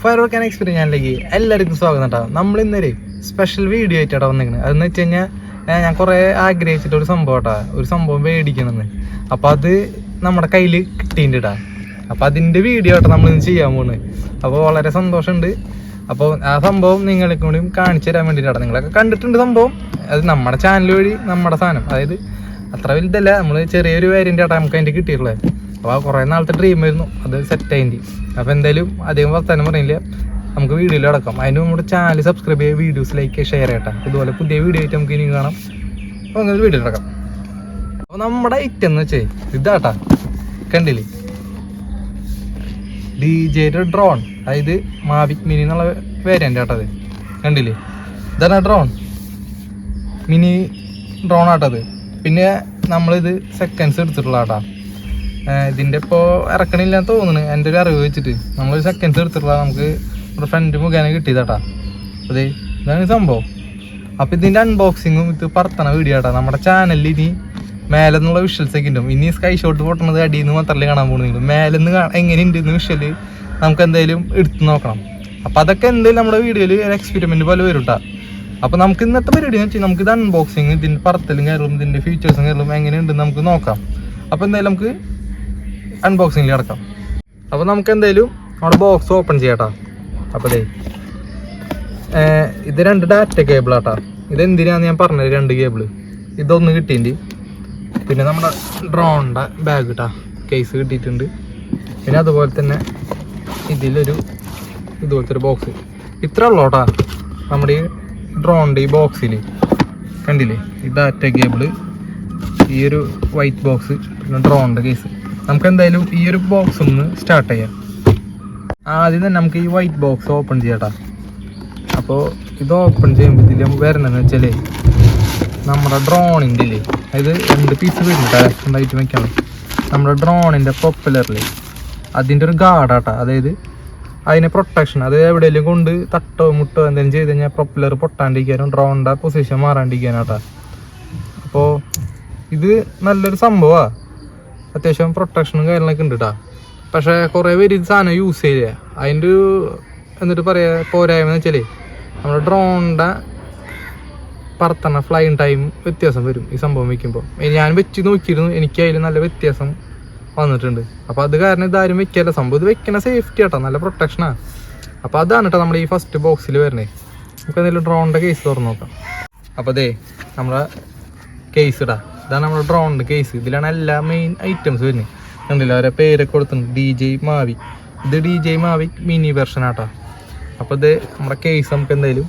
Fire work and experience ചാനലിലേക്ക് എല്ലാവർക്കും സ്വാഗതം കേട്ടോ. നമ്മൾ ഇന്നൊരു സ്പെഷ്യൽ വീഡിയോ ആയിട്ടാണ് വന്നിരിക്കുന്നത്. അതെന്ന് വെച്ച് കഴിഞ്ഞാൽ ഞാൻ കുറേ ആഗ്രഹിച്ചിട്ട് ഒരു സംഭവം കേട്ടോ, ഒരു സംഭവം മേടിക്കണമെന്ന്. അപ്പോൾ അത് നമ്മുടെ കയ്യിൽ കിട്ടിയിട്ടുണ്ട് കേട്ടോ. അപ്പോൾ അതിൻ്റെ വീഡിയോ ആട്ടോ നമ്മളിന്ന് ചെയ്യാൻ പോകുന്നത്. അപ്പോൾ വളരെ സന്തോഷമുണ്ട്. അപ്പോൾ ആ സംഭവം നിങ്ങൾക്ക് കൂടി കാണിച്ചു തരാൻ വേണ്ടിയിട്ടാണ്. നിങ്ങളൊക്കെ കണ്ടിട്ടുണ്ട് സംഭവം. അത് നമ്മുടെ ചാനൽ വഴി നമ്മുടെ സാധനം, അതായത് അത്ര വലുതല്ല, നമ്മൾ ചെറിയൊരു വേരിയൻ്റ് ആട്ടോ നമുക്ക് അതിൻ്റെ കിട്ടിയിട്ടുള്ളത്. അപ്പോൾ കുറേ നാളത്തെ ഡ്രീം ആയിരുന്നു, അത് സെറ്റായി. അപ്പോൾ എന്തായാലും അധികം വർത്താനം പറയില്ല, നമുക്ക് വീഡിയോയിൽ അടക്കാം. അതിന് നമ്മുടെ ചാനൽ സബ്സ്ക്രൈബ് ചെയ്യുക, വീഡിയോസ് ലൈക്ക് ഷെയർ ചെയ്യട്ടെ. ഇതുപോലെ പുതിയ വീഡിയോ ആയിട്ട് നമുക്ക് ഇനി കാണാം. അപ്പോൾ അങ്ങനെ വീഡിയോ അടക്കാം. അപ്പോൾ നമ്മുടെ ഐറ്റം എന്ന് വെച്ചേ ഇതാട്ടാ, കണ്ടില്ലേ, DJയുടെ ഡ്രോൺ, അതായത് മാവിക് മിനി എന്നുള്ള വേരിയൻ്റ് ആട്ടത്. കണ്ടില്ലേ, ഇതാണ് ഡ്രോൺ, മിനി ഡ്രോൺ ആട്ടത്. പിന്നെ നമ്മളിത് സെക്കൻഡ്സ് എടുത്തിട്ടുള്ള ആട്ടാ. ഇതിൻ്റെ ഇപ്പോൾ ഇറക്കണില്ലാന്ന് തോന്നുന്നു, എൻ്റെ ഒരു അറിവ് വെച്ചിട്ട് നമ്മളൊരു സെക്കൻഡ്സ് എടുത്തിട്ടുള്ള നമുക്ക് ഒരു ഫ്രണ്ട് മുഖേന കിട്ടിയതാട്ടാ. അതെ, ഇതാണ് സംഭവം. അപ്പോൾ ഇതിൻ്റെ അൺബോക്സിങ്ങും ഇത് പറത്തണ വീഡിയോ ആട്ടാ. നമ്മുടെ ചാനലിൽ ഇനി മേലെ നിന്നുള്ള വിഷ്വൽസ് ഒക്കെ ഉണ്ടാവും. ഇനി സ്കൈ ഷോട്ട് പൊട്ടണത് അടിയിൽ നിന്ന് മാത്രമല്ലേ കാണാൻ പോകുന്നത്. മേലെ നിന്ന് എങ്ങനെയുണ്ട് ഇന്ന് വിഷ്വല് നമുക്ക് എന്തായാലും എടുത്ത് നോക്കണം. അപ്പോൾ അതൊക്കെ എന്തായാലും നമ്മുടെ വീഡിയോയിൽ ഒരു എക്സ്പെരിമെൻറ്റ് പോലെ വരും കേട്ടോ. അപ്പോൾ നമുക്ക് ഇന്നത്തെ പരിപാടി എന്ന് വെച്ചാൽ നമുക്കിത് അൺബോക്സിങ്, ഇതിൻ്റെ പറത്തലും കയറും, ഇതിൻ്റെ ഫീച്ചേഴ്സും കയറും എങ്ങനെയുണ്ടെന്ന് നമുക്ക് നോക്കാം. അപ്പോൾ എന്തായാലും നമുക്ക് അൺബോക്സിങ്ങിൽ കിടക്കാം. അപ്പോൾ നമുക്ക് എന്തായാലും നമ്മുടെ ബോക്സ് ഓപ്പൺ ചെയ്യാട്ടോ. അപ്പോൾ അതെ, ഇത് 2 ഡാറ്റ കേബിളാട്ടോ. ഇതെന്തിനാന്ന് ഞാൻ പറഞ്ഞത്, 2 കേബിള്. ഇതൊന്ന് കിട്ടിയിട്ടുണ്ട്. പിന്നെ നമ്മുടെ ഡ്രോണിൻ്റെ ബാഗ് കിട്ടാ, കേസ് കിട്ടിയിട്ടുണ്ട്. പിന്നെ അതുപോലെ തന്നെ ഇതിലൊരു ഇതുപോലത്തെ ഒരു ബോക്സ്. ഇത്ര ഉള്ളൂ കേട്ടോ നമ്മുടെ ഈ ഡ്രോണിൻ്റെ ഈ ബോക്സിൽ. കണ്ടില്ലേ, ഈ ഡാറ്റ കേബിള്, ഈ ഒരു വൈറ്റ് ബോക്സ്, പിന്നെ ഡ്രോണിൻ്റെ കേസ്. നമുക്ക് എന്തായാലും ഈ ഒരു ബോക്സ് ഒന്ന് സ്റ്റാർട്ട് ചെയ്യാം. ആദ്യം തന്നെ നമുക്ക് ഈ വൈറ്റ് ബോക്സ് ഓപ്പൺ ചെയ്യാട്ടാ. അപ്പോൾ ഇത് ഓപ്പൺ ചെയ്യുമ്പോൾ ഇതിൽ നമുക്ക് വരുന്നതെന്ന് വെച്ചാൽ നമ്മുടെ ഡ്രോണിൻ്റെ ഇല്ലേ, അതായത് 2 പീസ് വരുന്നുണ്ട് എന്തായിട്ട് വയ്ക്കണം. നമ്മുടെ ഡ്രോണിൻ്റെ പ്രൊപ്പലറിൽ അതിൻ്റെ ഒരു ഗാർഡാട്ടാ, അതായത് അതിനെ പ്രൊട്ടക്ഷൻ. അത് എവിടെയെങ്കിലും കൊണ്ട് തട്ടോ മുട്ടോ എന്തെങ്കിലും ചെയ്ത് കഴിഞ്ഞാൽ പ്രൊപ്പലർ പൊട്ടാണ്ടിരിക്കാനും ഡ്രോണിൻ്റെ പൊസിഷൻ മാറാണ്ടിരിക്കാനാട്ടാ. അപ്പോൾ ഇത് നല്ലൊരു സംഭവമാണ്, അത്യാവശ്യം പ്രൊട്ടക്ഷനും കാര്യങ്ങളൊക്കെ ഉണ്ട് കേട്ടോ. പക്ഷേ കുറേ പേര് ഇത് സാധനം യൂസ് ചെയ്യില്ല. അതിൻ്റെ ഒരു എന്നിട്ട് പറയുക പോരായ്മ എന്ന് വെച്ചാൽ നമ്മുടെ ഡ്രോണിൻ്റെ പറത്തണ ഫ്ലൈയിങ് ടൈം വ്യത്യാസം വരും ഈ സംഭവം വയ്ക്കുമ്പോൾ. ഞാൻ വെച്ച് നോക്കിയിരുന്നു, എനിക്ക് അതിൽ നല്ല വ്യത്യാസം വന്നിട്ടുണ്ട്. അപ്പോൾ അത് കാരണം ഇതാരും വെക്കാല്ല. സംഭവം ഇത് വെക്കണ സേഫ്റ്റി ആട്ടോ, നല്ല പ്രൊട്ടക്ഷനാണ്. അപ്പോൾ അതാണ് കേട്ടോ നമ്മുടെ ഈ ഫസ്റ്റ് ബോക്സിൽ വരുന്നത്. നമുക്ക് എന്തെങ്കിലും ഡ്രോണിൻ്റെ കേസ് തുറന്ന് നോക്കാം. അപ്പോൾ അതേ നമ്മുടെ കേസ് ഇടാം. ഇതാണ് നമ്മുടെ ഡ്രോണിൻ്റെ കേസ്. ഇതിലാണ് എല്ലാ മെയിൻ ഐറ്റംസ് വരുന്നത്. കണ്ടില്ല, അവരെ പേരൊക്കെ കൊടുത്തിട്ടുണ്ട്, DJ മാവിക്. ഇത് DJ മാവിക് മിനി വെർഷൻ ആട്ടോ. അപ്പോൾ ഇത് നമ്മുടെ കേസ് നമുക്ക് എന്തായാലും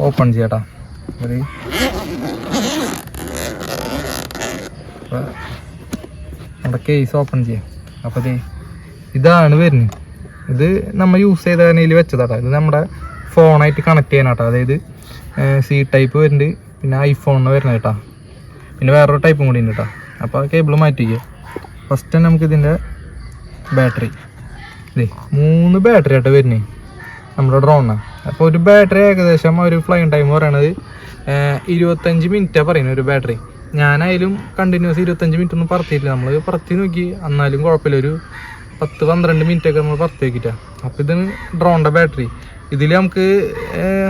ഓപ്പൺ ചെയ്യാട്ടോ. ഒരു നമ്മുടെ കേസ് ഓപ്പൺ ചെയ്യാം. അപ്പോൾ ഇതാണ് വരുന്നത്. ഇത് നമ്മൾ യൂസ് ചെയ്ത ഇതിൽ വെച്ചതാട്ടോ. ഇത് നമ്മുടെ ഫോണായിട്ട് കണക്ട് ചെയ്യാനാട്ടോ. അതായത് C ടൈപ്പ് വരുന്നുണ്ട്, പിന്നെ ഐഫോണിന് വരുന്നത് കേട്ടോ. പിന്നെ വേറൊരു ടൈപ്പും കൂടി ഉണ്ട് കേട്ടോ. അപ്പോൾ കേബിൾ മാറ്റിക്കുക. ഫസ്റ്റ് തന്നെ നമുക്ക് ഇതിൻ്റെ ബാറ്ററി, 3 ബാറ്ററി ആയിട്ട് വരുന്നത് നമ്മുടെ ഡ്രോണിന്. അപ്പോൾ ഒരു ബാറ്ററി ഏകദേശം ഒരു ഫ്ലൈയിങ് ടൈം പറയണത് 25 മിനിറ്റാണ് പറയുന്നത് ഒരു ബാറ്ററി. ഞാനായാലും കണ്ടിന്യൂസ് 25 മിനിറ്റ് ഒന്നും പറത്തിയിട്ടില്ല. നമ്മൾ പറത്തി നോക്കി, എന്നാലും കുഴപ്പമില്ല. ഒരു 10-12 മിനിറ്റൊക്കെ നമ്മൾ പറത്തി നോക്കിയിട്ടാണ്. അപ്പോൾ ഇതാണ് ഡ്രോണിൻ്റെ ബാറ്ററി. ഇതിൽ നമുക്ക്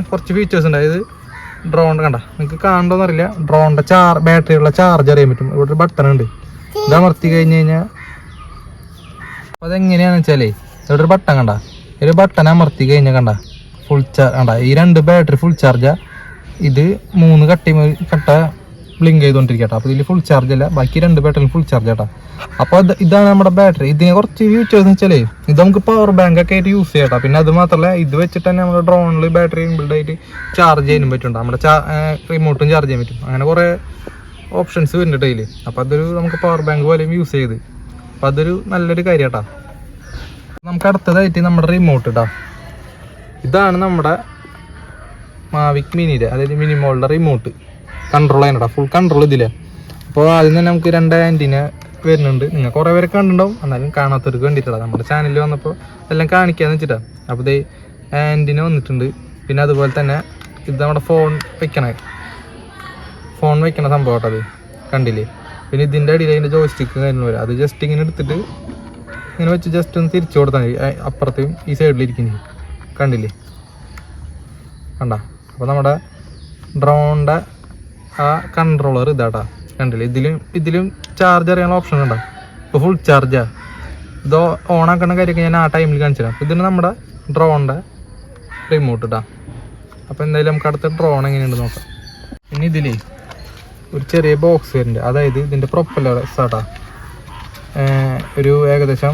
കുറച്ച് ഫീച്ചേഴ്സ് ഉണ്ട്. അതായത് ഡ്രോൺ കണ്ട, നിങ്ങൾക്ക് കാണണ്ടോന്നറിയില്ല, ഡ്രോണിൻ്റെ ബാറ്ററിയുള്ള ചാർജ് അറിയാൻ പറ്റും. ഇവിടെ ഒരു ബട്ടൺ ഉണ്ട്, ഇത് അമർത്തി കഴിഞ്ഞ് കഴിഞ്ഞാൽ അപ്പോൾ അതെങ്ങനെയാണെന്ന് വെച്ചാലേ ഇവിടെ ഒരു ബട്ടൺ കണ്ട, ഒരു ബട്ടൺ അമർത്തി കഴിഞ്ഞാൽ കണ്ട ഫുൾ ചാർജ് കണ്ട. ഈ 2 ബാറ്ററി ഫുൾ ചാർജാണ്. ഇത് 3 കട്ട ബ്ലിങ്ക് ചെയ്തുകൊണ്ടിരിക്കട്ടെ. അപ്പോൾ ഇതിൽ ഫുൾ ചാർജ് അല്ല, ബാക്കി 2 ബാറ്ററി ഫുൾ ചാർജ് ആട്ടാ. അപ്പോൾ ഇതാണ് നമ്മുടെ ബാറ്ററി. ഇതിനെ കുറച്ച് ഫീച്ചേഴ്സ് വെച്ചാലേ ഇത് നമുക്ക് പവർ ബാങ്ക് ഒക്കെ ആയിട്ട് യൂസ് ചെയ്യാം. പിന്നെ അത് മാത്രമല്ല, ഇത് വെച്ചിട്ട് തന്നെ നമ്മുടെ ഡ്രോണിൽ ബാറ്ററി ഇൻബിൽഡ് ആയിട്ട് ചാർജ് ചെയ്യാനും പറ്റുന്നുണ്ട്. നമ്മുടെ റിമോട്ടും ചാർജ് ചെയ്യാൻ പറ്റും. അങ്ങനെ കുറേ ഓപ്ഷൻസ് വരുന്നുണ്ട് അതിൽ. അപ്പോൾ അതൊരു നമുക്ക് പവർ ബാങ്ക് പോലെയും യൂസ് ചെയ്ത്, അപ്പോൾ അതൊരു നല്ലൊരു കാര്യം കേട്ടോ. നമുക്ക് അടുത്തതായിട്ട് നമ്മുടെ റിമോട്ട് ഇട്ടാ. ഇതാണ് നമ്മുടെ മാവിക് മിനിയുടെ, അതായത് മിനി മോളുടെ റിമോട്ട് കൺട്രോൾ ചെയ്യാനട്ടാ. ഫുൾ കൺട്രോൾ ഇതില്ല. അപ്പോൾ ആദ്യം തന്നെ നമുക്ക് 2 ആൻറ്റിന വരുന്നുണ്ട്. നിങ്ങൾ കുറേ പേരെ കണ്ടിട്ടുണ്ടാവും, എന്നാലും കാണാത്തവർക്ക് വേണ്ടിയിട്ടാണ് നമ്മുടെ ചാനലിൽ വന്നപ്പോൾ എല്ലാം കാണിക്കാന്ന് വെച്ചിട്ടാണ്. അപ്പോൾ ഇത് ആൻറ്റിന വന്നിട്ടുണ്ട്. പിന്നെ അതുപോലെ തന്നെ ഇത് നമ്മുടെ ഫോൺ വെക്കണ സംഭവം കേട്ടോ, അത് കണ്ടില്ലേ. പിന്നെ ഇതിൻ്റെ അടിയിൽ അതിൻ്റെ ജോയ്സ്റ്റിക്ക് കാര്യങ്ങൾ വരും. അത് ജസ്റ്റ് ഇങ്ങനെ എടുത്തിട്ട് ഇങ്ങനെ വെച്ച് ജസ്റ്റ് ഒന്ന് തിരിച്ചു കൊടുത്താൽ മതി, അപ്പുറത്തെയും ഈ സൈഡിലിരിക്കുന്നത്. കണ്ടില്ലേ, കണ്ട. അപ്പോൾ നമ്മുടെ ഡ്രോണിൻ്റെ ആ കൺട്രോളർ ഇതാട്ടാ, കണ്ടില്ലേ. ഇതിലും ചാർജ് അറിയാനുള്ള ഓപ്ഷൻ ഉണ്ടോ. ഇപ്പോൾ ഫുൾ ചാർജാണ്. ഇത് ഓൺ ആക്കുന്ന കാര്യമൊക്കെ ഞാൻ ആ ടൈമിൽ കാണിച്ചു തരാം. ഇതിന് നമ്മുടെ ഡ്രോണിൻ്റെ റിമോട്ട് ഇട്ടാ. അപ്പോൾ എന്തായാലും നമുക്ക് അടുത്ത ഡ്രോൺ എങ്ങനെയുണ്ട് നോക്കാം. പിന്നെ ഇതിലേ ഒരു ചെറിയ ബോക്സ് വരുന്നുണ്ട്, അതായത് ഇതിൻ്റെ പ്രൊപ്പല്ലർ സ്റ്റാർട്ടാ. ഒരു ഏകദേശം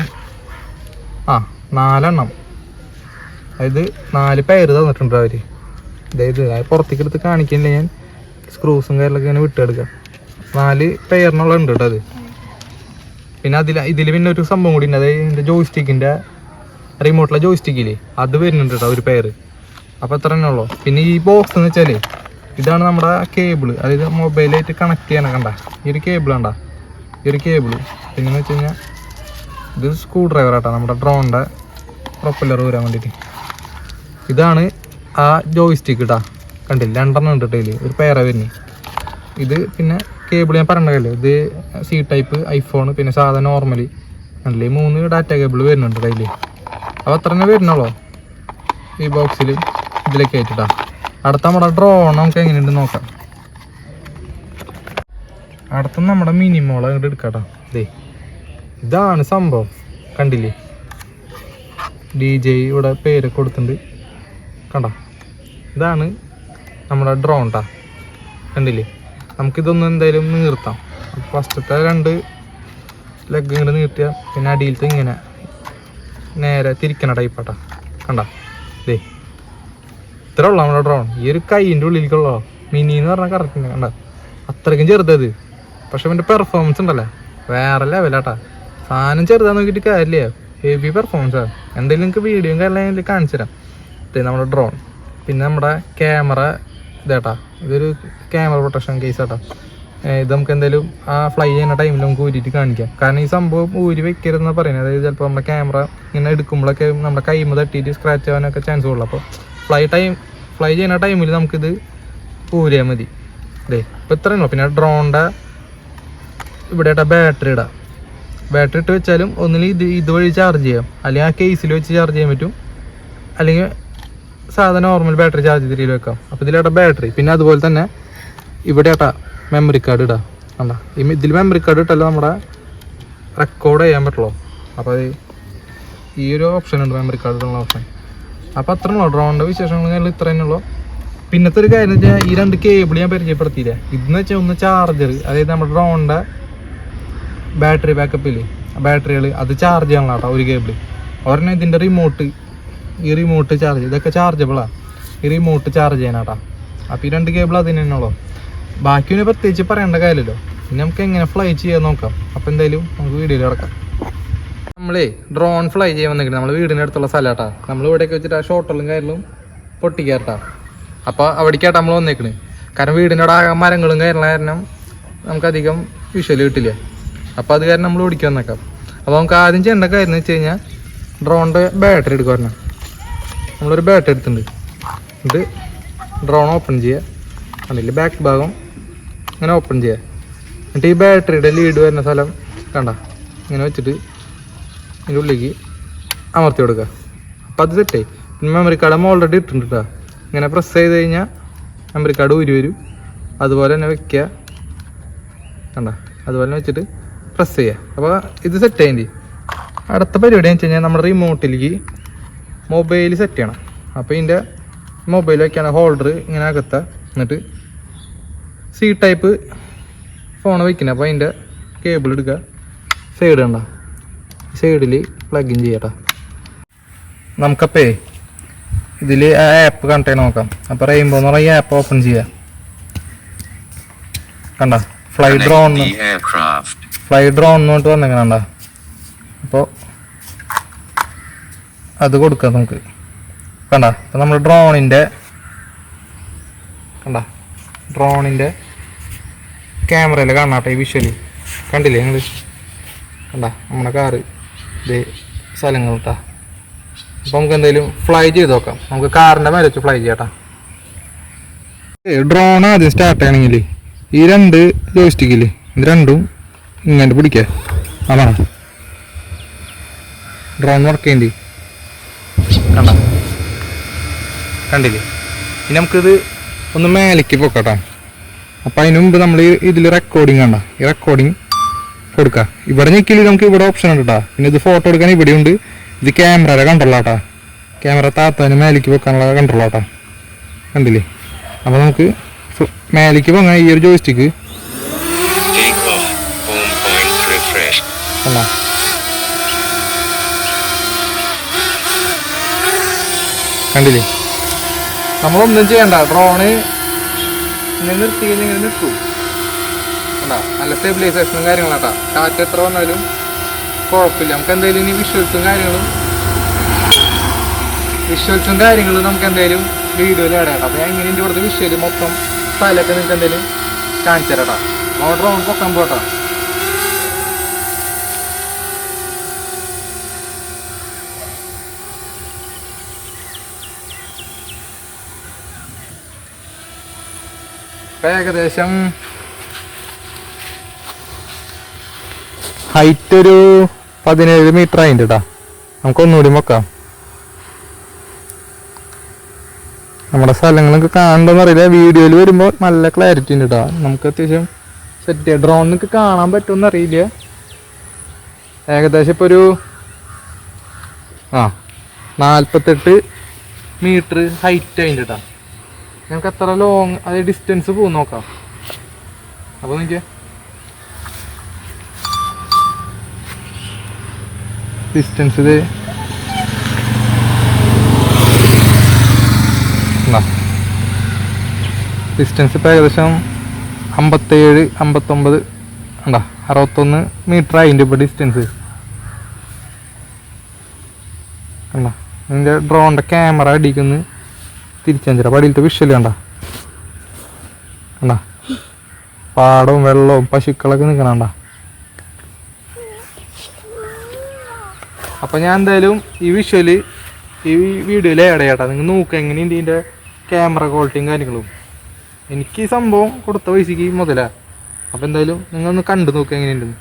4 എണ്ണം, അതായത് 4 പേര് തന്നിട്ടുണ്ട് അവർ. അതായത് പുറത്തേക്ക് എടുത്ത് കാണിക്കില്ല, ഞാൻ സ്ക്രൂസും കാര്യങ്ങളൊക്കെ ഇങ്ങനെ വിട്ടെടുക്കാം. 4 പെയറിനുള്ള ഉണ്ട് കേട്ടോ അത്. പിന്നെ ഇതിൽ പിന്നെ ഒരു സംഭവം കൂടി ഉണ്ട്, അതായത് ഇതിൻ്റെ ജോയ്സ്റ്റിക്കിൻ്റെ റിമോട്ടിലെ ജോയ്സ്റ്റിക്കില്ലേ അത് വരുന്നുണ്ട് കേട്ടോ ഒരു പെയർ. അപ്പോൾ അത്ര തന്നെ ഉള്ളൂ. പിന്നെ ഈ ബോക്സ് എന്ന് വെച്ചാൽ ഇതാണ് നമ്മുടെ കേബിള്, അതായത് മൊബൈലായിട്ട് കണക്ട് ചെയ്യാനൊക്കെ കണ്ട ഈ ഒരു കേബിൾ കണ്ട, ഈ ഒരു കേബിള്. പിന്നെന്ന് വെച്ച് കഴിഞ്ഞാൽ ഇത് സ്ക്രൂ ഡ്രൈവർ ആട്ടോ, നമ്മുടെ ഡ്രോണിൻ്റെ പ്രൊപ്പല്ലർ വരാൻ വേണ്ടിയിട്ട്. ഇതാണ് ആ ജോയ്സ്റ്റിക്ക് ഇട്ടാ, കണ്ടില്ല 2 എണ്ണം ഉണ്ട് കേട്ടോ, ഒരു പെയറ വരുന്നത്. ഇത് പിന്നെ കേബിൾ ഞാൻ പറഞ്ഞല്ലോ, ഇത് സി ടൈപ്പ് ഐഫോൺ, പിന്നെ സാധാരണ നോർമലി കണ്ടില്ലേ 3 ഡാറ്റ കേബിൾ വരുന്നുണ്ട് കയ്യിൽ. അപ്പോൾ അത്ര തന്നെ വരുന്നുള്ളൂ ഈ ബോക്സിൽ ഇതിലേക്ക് ആയിട്ടാ. അടുത്ത നമ്മുടെ ഡ്രോൺ നമുക്ക് എങ്ങനെയുണ്ട് നോക്കാം. അടുത്ത നമ്മുടെ മിനിമോളെ അങ്ങോട്ട് എടുക്കാട്ടോ. ഇതാണ് സംഭവം, കണ്ടില്ലേ. DJ ഇവിടെ പേരൊക്കെ കൊടുത്തിട്ടുണ്ട്, കണ്ടോ. ഇതാണ് നമ്മുടെ ഡ്രോൺ ട്ടാ, കണ്ടില്ലേ. നമുക്കിതൊന്നും എന്തായാലും നിർത്താം. ഫസ്റ്റത്തെ 2 ലെഗ് ഇങ്ങനെ നീട്ടിയാൽ പിന്നെ അടിയിലത്തെ ഇങ്ങനെ നേരെ തിരിക്കണ ടൈപ്പാട്ടാ, കണ്ട. ഇത്ര ഉള്ളു നമ്മുടെ ഡ്രോൺ. ഈ ഒരു കൈൻ്റെ ഉള്ളിലേക്കുള്ളോ, മിനി എന്ന് പറഞ്ഞാൽ കറക്റ്റ് കണ്ട, അത്രയ്ക്കും ചെറുതത്. പക്ഷെ അവൻ്റെ പെർഫോമൻസ് ഉണ്ടല്ലേ വേറെ ലെവലാട്ടാ. സാധനം ചെറുതാന്ന് നോക്കിയിട്ട് കാര്യമില്ല, ഹെവി പെർഫോമൻസാണ്. എന്തായാലും നിങ്ങൾക്ക് വീഡിയോയും കാര്യമെല്ലാം കാണിച്ചു തരാം. നമ്മുടെ ഡ്രോൺ. പിന്നെ നമ്മുടെ ക്യാമറ ഇതേട്ടാ, ഇതൊരു ക്യാമറ പ്രൊട്ടക്ഷൻ കേസ് ആട്ടാ. ഇത് നമുക്ക് എന്തായാലും ആ ഫ്ലൈ ചെയ്യുന്ന ടൈമിൽ നമുക്ക് ഊരിയിട്ട് കാണിക്കാം. കാരണം ഈ സംഭവം ഊരി വെക്കരുതെന്നാണ് പറയുന്നത്. അതായത് ചിലപ്പോൾ നമ്മുടെ ക്യാമറ ഇങ്ങനെ എടുക്കുമ്പോഴൊക്കെ നമ്മുടെ കൈമ തട്ടിയിട്ട് സ്ക്രാച്ച് ആവാനൊക്കെ ചാൻസ് ഉള്ളൂ. അപ്പോൾ ഫ്ലൈ ചെയ്യുന്ന ടൈമിൽ നമുക്കിത് ഊരിയാൽ മതി. ഇപ്പോൾ ഇത്രയുള്ളൂ. പിന്നെ ഡ്രോണിൻ്റെ ഇവിടെ ആയിട്ടാ ബാറ്ററി ഇടാം. ബാറ്ററി ഇട്ട് വെച്ചാലും ഒന്നിൽ ഇതുവഴി ചാർജ് ചെയ്യാം, അല്ലെങ്കിൽ ആ കേസിൽ വെച്ച് ചാർജ് ചെയ്യാൻ പറ്റും, അല്ലെങ്കിൽ സാധാരണ നോർമൽ ബാറ്ററി ചാർജ് ചെയ്തിട്ട് വെക്കാം. അപ്പോൾ ഇതിലേട്ടാ ബാറ്ററി. പിന്നെ അതുപോലെ തന്നെ ഇവിടെ ആട്ടാ മെമ്മറി കാർഡ് ഇടാം, കണ്ട. ഇതിൽ മെമ്മറി കാർഡ് ഇട്ടല്ലോ നമ്മുടെ റെക്കോർഡ് ചെയ്യാൻ പറ്റുള്ളൂ. അപ്പോൾ ഈ ഒരു ഓപ്ഷൻ ഉണ്ട്, മെമ്മറി കാർഡ് ഇടുന്ന ഓപ്ഷൻ. അപ്പോൾ അത്ര ഉള്ളൂ ഡ്രോണിൻ്റെ വിശേഷങ്ങൾ, ഇത്ര തന്നെ ഉള്ളൂ. പിന്നത്തെ ഒരു കാര്യം എന്ന് വെച്ചാൽ ഈ 2 കേബിൾ ഞാൻ പരിചയപ്പെടുത്തിയില്ല. ഇതെന്ന് വെച്ചാൽ ഒന്ന് ചാർജർ, അതായത് നമ്മുടെ ഡ്രോണിൻ്റെ ബാറ്ററി ബാക്കപ്പില്ലേ ബാറ്ററികൾ അത് ചാർജ് ചെയ്യണം കേട്ടോ ഒരു കേബിൾ. ഒരെണ്ണം ഇതിൻ്റെ റിമോട്ട്, ഈ റിമോട്ട് ചാർജ്, ഇതൊക്കെ ചാർജബിളാണ്. ഈ റിമോട്ട് ചാർജ് ചെയ്യാനാട്ടാ. അപ്പോൾ ഈ 2 കേബിൾ അതിന് തന്നെ ഉള്ളൂ. ബാക്കി പിന്നെ പ്രത്യേകിച്ച് പറയേണ്ട കാര്യമല്ലോ. പിന്നെ നമുക്ക് എങ്ങനെ ഫ്ലൈ ചെയ്യാൻ നോക്കാം. അപ്പോൾ എന്തായാലും നമുക്ക് വീഡിയോയിൽ കിടക്കാം. നമ്മളേ ഡ്രോൺ ഫ്ലൈ ചെയ്യാൻ വന്നിരിക്കുന്നത് നമ്മൾ വീടിൻ്റെ അടുത്തുള്ള സ്ഥലമാട്ടാ. നമ്മൾ ഇവിടെയൊക്കെ വെച്ചിട്ട് ആ ഷോട്ടലും കാര്യങ്ങളും പൊട്ടിക്കാറട്ടാ. അപ്പോൾ അവിടേക്കാട്ടാ നമ്മൾ വന്നേക്കണ്. കാരണം വീടിൻ്റെ അവിടെ ആകെ മരങ്ങളും കാരണം നമുക്കധികം വിഷ്വൽ കിട്ടില്ല. അപ്പോൾ അത് കാരണം നമ്മൾ ഓടിക്കാൻ വന്നേക്കാം. അപ്പോൾ നമുക്ക് ആദ്യം ചെയ്യേണ്ട കാര്യം എന്ന് വെച്ച് കഴിഞ്ഞാൽ ഡ്രോണിൻ്റെ ബാറ്ററി എടുക്കുക. പറഞ്ഞാൽ നമ്മളൊരു ബാറ്ററി എടുത്തിട്ടുണ്ട്. ഇത് ഡ്രോൺ ഓപ്പൺ ചെയ്യുക, കണ്ടില്ലേ ബാക്ക് ഭാഗം ഇങ്ങനെ ഓപ്പൺ ചെയ്യുക. എന്നിട്ട് ഈ ബാറ്ററിയുടെ ലീഡ് വരുന്ന സ്ഥലം കണ്ട ഇങ്ങനെ വെച്ചിട്ട് ഇതിൻ്റെ ഉള്ളിലേക്ക് അമർത്തി കൊടുക്കുക. അപ്പോൾ അത് സെറ്റായി. പിന്നെ മെമ്മറി കാർഡ് നമ്മൾ ഓൾറെഡി ഇട്ടിട്ടുണ്ട് കേട്ടോ. ഇങ്ങനെ പ്രസ് ചെയ്ത് കഴിഞ്ഞാൽ മെമ്മറി കാർഡ് ഊരി വരും. അതുപോലെ തന്നെ വെക്കുക, കണ്ട അതുപോലെ വെച്ചിട്ട് പ്രസ് ചെയ്യുക. അപ്പോൾ ഇത് സെറ്റ് ആയി. അടുത്ത പരിപാടി എന്ന് വെച്ച് കഴിഞ്ഞാൽ നമ്മുടെ റിമോട്ടിലേക്ക് മൊബൈൽ സെറ്റ് ചെയ്യണം. അപ്പോൾ ഇതിൻ്റെ മൊബൈൽ വയ്ക്കാണ് ഹോൾഡർ ഇങ്ങനെ അകത്താ. എന്നിട്ട് സി ടൈപ്പ് ഫോൺ വയ്ക്കുന്നത്. അപ്പോൾ അതിൻ്റെ കേബിൾ എടുക്കുക, സൈഡ് കണ്ട സൈഡിൽ പ്ലഗ് ഇൻ ചെയ്യട്ടോ. നമുക്കപ്പേ ഇതിൽ ആ ആപ്പ് കണക്ട് ചെയ്ത് നോക്കാം. അപ്പോൾ റെയിൻബോ എന്ന് പറഞ്ഞ ഈ ആപ്പ് ഓപ്പൺ ചെയ്യുക. കണ്ട ഫ്ലൈ ഡ്രോൺ എന്നിട്ട് വന്നെങ്ങനെ കണ്ട. അപ്പോൾ അത് കൊടുക്കാം നമുക്ക്. കണ്ട അപ്പോൾ നമ്മൾ ഡ്രോണിൻ്റെ ക്യാമറയിൽ കാണാട്ടെ ഈ വിഷ്വലി. കണ്ടില്ലേ നിങ്ങൾ? കണ്ട നമ്മുടെ കാറ് ഇത് സ്ഥലങ്ങൾ കേട്ടാ. അപ്പോൾ നമുക്ക് എന്തെങ്കിലും ഫ്ലൈ ചെയ്ത് നോക്കാം. നമുക്ക് കാറിൻ്റെ മേലെ വെച്ച് ഫ്ലൈ ചെയ്യാട്ടാ. ഡ്രോൺ ആദ്യം സ്റ്റാർട്ട് ചെയ്യണമെങ്കിൽ ഈ 2 ജോയ്സ്റ്റിക്കില്ലേ ഇത് രണ്ടും ഇങ്ങനെ പിടിക്കുക. അതാണ് ഡ്രോൺ വർക്ക് ചെയ്യേണ്ടി. കണ്ട കണ്ടില്ലേ? ഇനി നമുക്കിത് ഒന്ന് മേലേക്ക് പോക്കട്ടെ. അപ്പം അതിന് മുമ്പ് നമ്മൾ ഇതിൽ റെക്കോർഡിങ് കണ്ട, ഈ റെക്കോർഡിങ് കൊടുക്കുക. ഇവിടെ ഞെക്കിൽ നമുക്ക് ഇവിടെ ഓപ്ഷൻ ഉണ്ട് കേട്ടോ. പിന്നെ ഇത് ഫോട്ടോ എടുക്കാൻ ഇവിടെ ഉണ്ട്. ഇത് ക്യാമറയുടെ കൺട്രോളാട്ടാ, ക്യാമറ താത്താന് മേലേക്ക് വെക്കാനുള്ള കൺട്രോളാട്ടാ. കണ്ടില്ലേ? അപ്പോൾ നമുക്ക് മേലേക്ക് പോകാൻ ഈ ഒരു ജോയിസ്റ്റിക്ക് കണ്ട, കണ്ടില്ലേ? നമ്മളൊന്നും ചെയ്യണ്ട, ഡ്രോണ് ഇങ്ങനെ നിർത്തി ഇങ്ങനെ നിർത്തും. കണ്ടാ, നല്ല സ്റ്റെബിലൈസേഷനും കാര്യങ്ങളാട്ടാ. കാറ്റ് എത്ര വന്നാലും കുഴപ്പമില്ല. നമുക്ക് എന്തായാലും ഇനി വിഷ്വൽസും കാര്യങ്ങളും നമുക്ക് എന്തായാലും വീഡിയോയിൽ ഇടാം. അപ്പോൾ ഞാൻ ഇങ്ങനെ എൻ്റെ ഇവിടുത്തെ വിഷ്വൽ മൊത്തം സ്ഥലമൊക്കെ നിങ്ങൾക്ക് എന്തായാലും കാണിച്ചു തരാട്ടാ. നമ്മൾ ഡ്രോൺ പൊക്കാൻ പോട്ടാ. ഇപ്പം ഏകദേശം ഹൈറ്റ് ഒരു 17 മീറ്റർ ആയിട്ട് കേട്ടോ. നമുക്കൊന്നുകൂടി വെക്കാം. നമ്മുടെ സ്ഥലങ്ങളൊക്കെ കാണണമെന്ന് അറിയില്ല, വീഡിയോയിൽ വരുമ്പോൾ നല്ല ക്ലാരിറ്റി ഉണ്ട് കേട്ടോ. നമുക്ക് അത്യാവശ്യം സെറ്റ് ചെയ്യാം. ഡ്രോണിനൊക്കെ കാണാൻ പറ്റുമെന്ന് അറിയില്ല. ഏകദേശം ഇപ്പോൾ ഒരു 48 മീറ്റർ ഹൈറ്റ് ആയിട്ട് കേട്ടോ. ഞങ്ങൾക്ക് എത്ര ലോങ് അത് ഡിസ്റ്റൻസ് പോകും നോക്കാം. അപ്പോൾ നോക്കിയാൽ ഡിസ്റ്റൻസ് ഇത് ഡിസ്റ്റൻസ് ഇപ്പോൾ ഏകദേശം 57, 59 ഉണ്ടാ 61 മീറ്റർ ആയിട്ടുണ്ട് ഇപ്പോൾ ഡിസ്റ്റൻസ്. കണ്ട, ഇതിൻ്റെ ഡ്രോണിൻ്റെ ക്യാമറ അടിക്കുന്ന തിരിച്ചഞ്ചര പടിയിലത്തെ വിഷ്വൽ കണ്ട, കണ്ട പാടവും വെള്ളവും പശുക്കളൊക്കെ നിൽക്കണണ്ട. അപ്പം ഞാൻ എന്തായാലും ഈ വിഷ്വല് ഈ വീഡിയോയിൽ ആഡ് ചെയ്യാട്ടോ. നിങ്ങൾ നോക്കുക എങ്ങനെയുണ്ട് ഇതിൻ്റെ ക്യാമറ ക്വാളിറ്റിയും കാര്യങ്ങളും. എനിക്ക് ഈ സംഭവം കൊടുത്ത പൈസക്ക് മുതലാണ്. അപ്പോൾ എന്തായാലും നിങ്ങളൊന്ന് കണ്ടു നോക്കുക എങ്ങനെയുണ്ടെന്ന്.